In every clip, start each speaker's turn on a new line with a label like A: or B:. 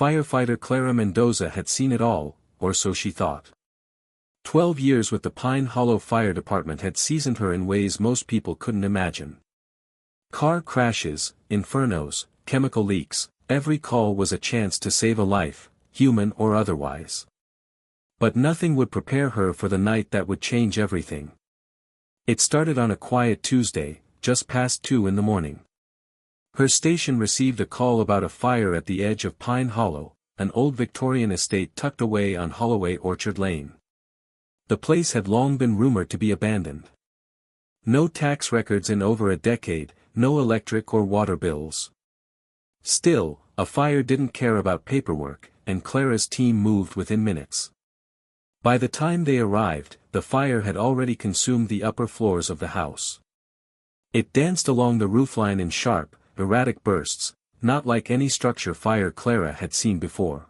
A: Firefighter Clara Mendoza had seen it all, or so she thought. 12 years with the Pine Hollow Fire Department had seasoned her in ways most people couldn't imagine. Car crashes, infernos, chemical leaks, every call was a chance to save a life, human or otherwise. But nothing would prepare her for the night that would change everything. It started on a quiet Tuesday, just past 2 in the morning. Her station received a call about a fire at the edge of Pine Hollow, an old Victorian estate tucked away on Holloway Orchard Lane. The place had long been rumored to be abandoned. No tax records in over a decade, no electric or water bills. Still, a fire didn't care about paperwork, and Clara's team moved within minutes. By the time they arrived, the fire had already consumed the upper floors of the house. It danced along the roofline in sharp, erratic bursts, not like any structure fire Clara had seen before.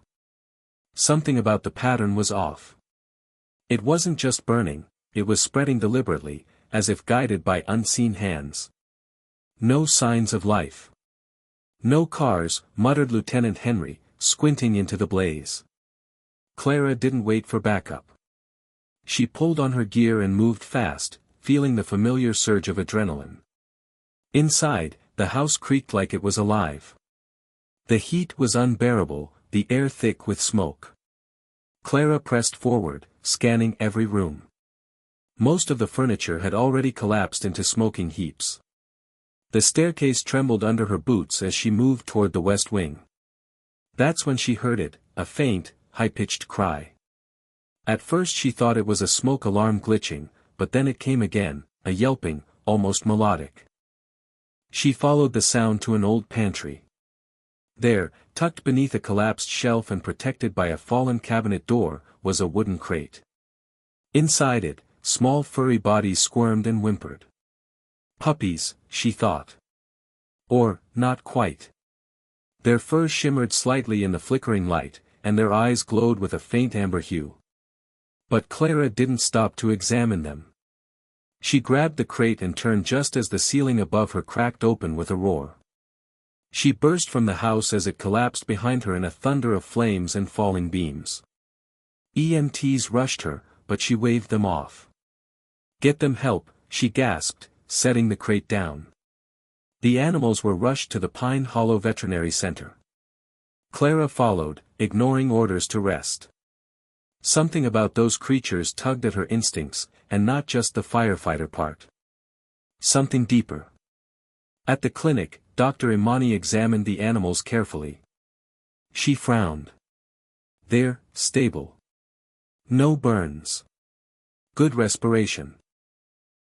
A: Something about the pattern was off. It wasn't just burning, it was spreading deliberately, as if guided by unseen hands. No signs of life. No cars, muttered Lieutenant Henry, squinting into the blaze. Clara didn't wait for backup. She pulled on her gear and moved fast, feeling the familiar surge of adrenaline. Inside, the house creaked like it was alive. The heat was unbearable, the air thick with smoke. Clara pressed forward, scanning every room. Most of the furniture had already collapsed into smoking heaps. The staircase trembled under her boots as she moved toward the west wing. That's when she heard it, a faint, high-pitched cry. At first she thought it was a smoke alarm glitching, but then it came again, a yelping, almost melodic. She followed the sound to an old pantry. There, tucked beneath a collapsed shelf and protected by a fallen cabinet door, was a wooden crate. Inside it, small furry bodies squirmed and whimpered. Puppies, she thought. Or, not quite. Their fur shimmered slightly in the flickering light, and their eyes glowed with a faint amber hue. But Clara didn't stop to examine them. She grabbed the crate and turned just as the ceiling above her cracked open with a roar. She burst from the house as it collapsed behind her in a thunder of flames and falling beams. EMTs rushed her, but she waved them off. Get them help, she gasped, setting the crate down. The animals were rushed to the Pine Hollow Veterinary Center. Clara followed, ignoring orders to rest. Something about those creatures tugged at her instincts, and not just the firefighter part. Something deeper. At the clinic, Dr. Imani examined the animals carefully. She frowned. They're stable. No burns. Good respiration.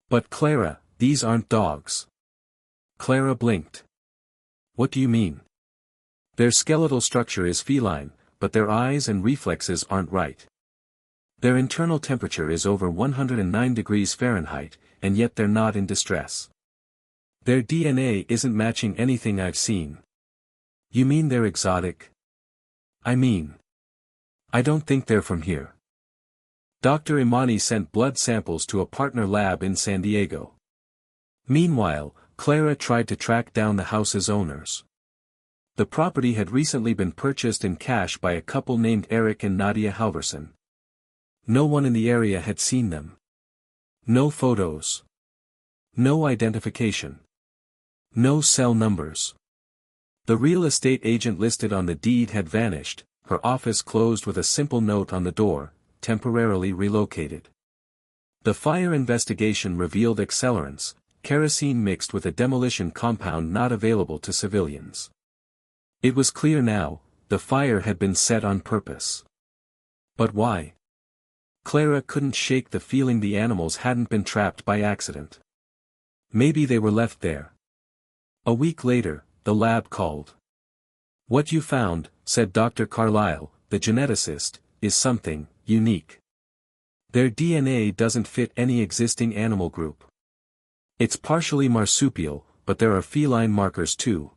A: But Clara, these aren't dogs. Clara blinked. What do you mean? Their skeletal structure is feline, but their eyes and reflexes aren't right. Their internal temperature is over 109 degrees Fahrenheit, and yet they're not in distress. Their DNA isn't matching anything I've seen. You mean they're exotic? I don't think they're from here. Dr. Imani sent blood samples to a partner lab in San Diego. Meanwhile, Clara tried to track down the house's owners. The property had recently been purchased in cash by a couple named Eric and Nadia Halverson. No one in the area had seen them. No photos. No identification. No cell numbers. The real estate agent listed on the deed had vanished, her office closed with a simple note on the door, temporarily relocated. The fire investigation revealed accelerants, kerosene mixed with a demolition compound not available to civilians. It was clear now, the fire had been set on purpose. But why? Clara couldn't shake the feeling the animals hadn't been trapped by accident. Maybe they were left there. A week later, the lab called. What you found, said Dr. Carlisle, the geneticist, is something unique. Their DNA doesn't fit any existing animal group. It's partially marsupial, but there are feline markers too.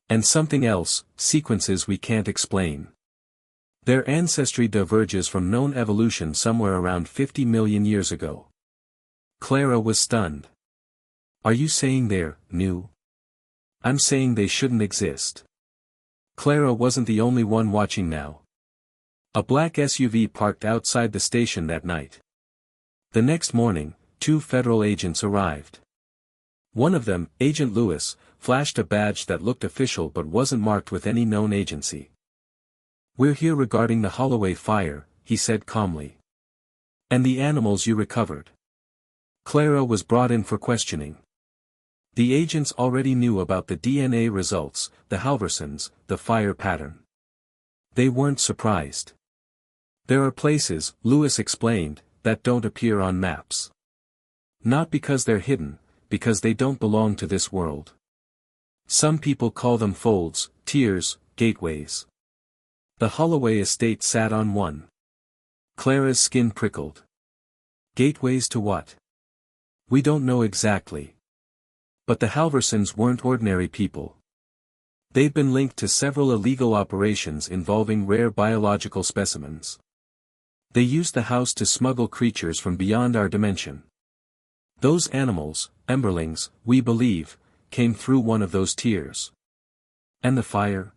A: And something else, sequences we can't explain. Their ancestry diverges from known evolution somewhere around 50 million years ago. Clara was stunned. Are you saying they're new? I'm saying they shouldn't exist. Clara wasn't the only one watching now. A black SUV parked outside the station that night. The next morning, 2 federal agents arrived. One of them, Agent Lewis, flashed a badge that looked official but wasn't marked with any known agency. "We're here regarding the Holloway fire," he said calmly. "And the animals you recovered." Clara was brought in for questioning. The agents already knew about the DNA results, the Halversons, the fire pattern. They weren't surprised. "There are places," Lewis explained, "that don't appear on maps. Not because they're hidden, because they don't belong to this world. Some people call them folds, tiers, gateways. The Holloway estate sat on one." Clara's skin prickled. "Gateways to what?" "We don't know exactly. But the Halversons weren't ordinary people. They've been linked to several illegal operations involving rare biological specimens. They used the house to smuggle creatures from beyond our dimension. Those animals, Emberlings, we believe, came through one of those tiers." "And the fire?"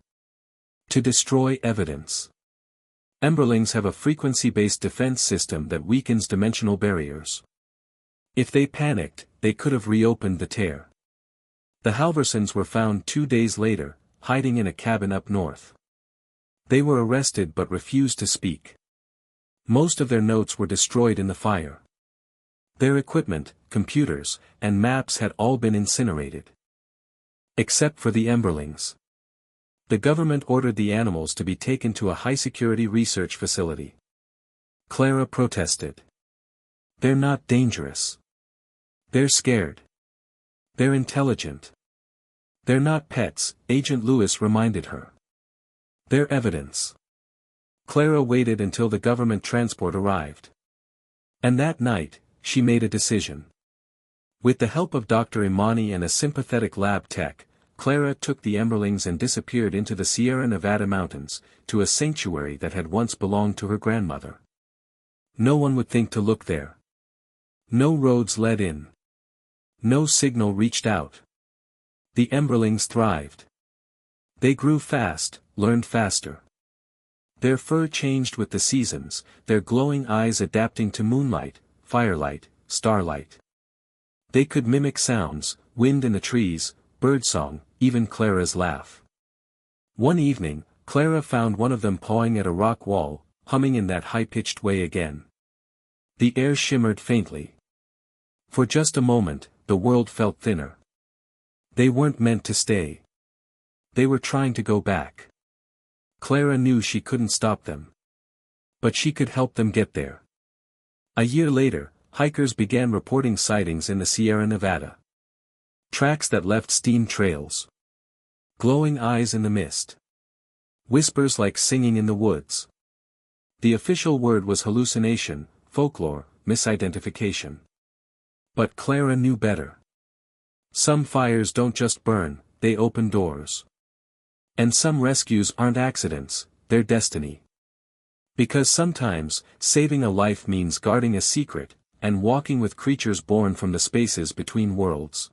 A: "To destroy evidence. Emberlings have a frequency-based defense system that weakens dimensional barriers. If they panicked, they could have reopened the tear." The Halversons were found 2 days later, hiding in a cabin up north. They were arrested but refused to speak. Most of their notes were destroyed in the fire. Their equipment, computers, and maps had all been incinerated. Except for the Emberlings. The government ordered the animals to be taken to a high-security research facility. Clara protested. "They're not dangerous. They're scared. They're intelligent. They're not pets," Agent Lewis reminded her. "They're evidence." Clara waited until the government transport arrived. And that night, she made a decision. With the help of Dr. Imani and a sympathetic lab tech, Clara took the Emberlings and disappeared into the Sierra Nevada mountains, to a sanctuary that had once belonged to her grandmother. No one would think to look there. No roads led in. No signal reached out. The Emberlings thrived. They grew fast, learned faster. Their fur changed with the seasons, their glowing eyes adapting to moonlight, firelight, starlight. They could mimic sounds, wind in the trees, birdsong, even Clara's laugh. One evening, Clara found one of them pawing at a rock wall, humming in that high-pitched way again. The air shimmered faintly. For just a moment, the world felt thinner. They weren't meant to stay. They were trying to go back. Clara knew she couldn't stop them. But she could help them get there. A year later, hikers began reporting sightings in the Sierra Nevada. Tracks that left steam trails. Glowing eyes in the mist. Whispers like singing in the woods. The official word was hallucination, folklore, misidentification. But Clara knew better. Some fires don't just burn, they open doors. And some rescues aren't accidents, they're destiny. Because sometimes, saving a life means guarding a secret, and walking with creatures born from the spaces between worlds.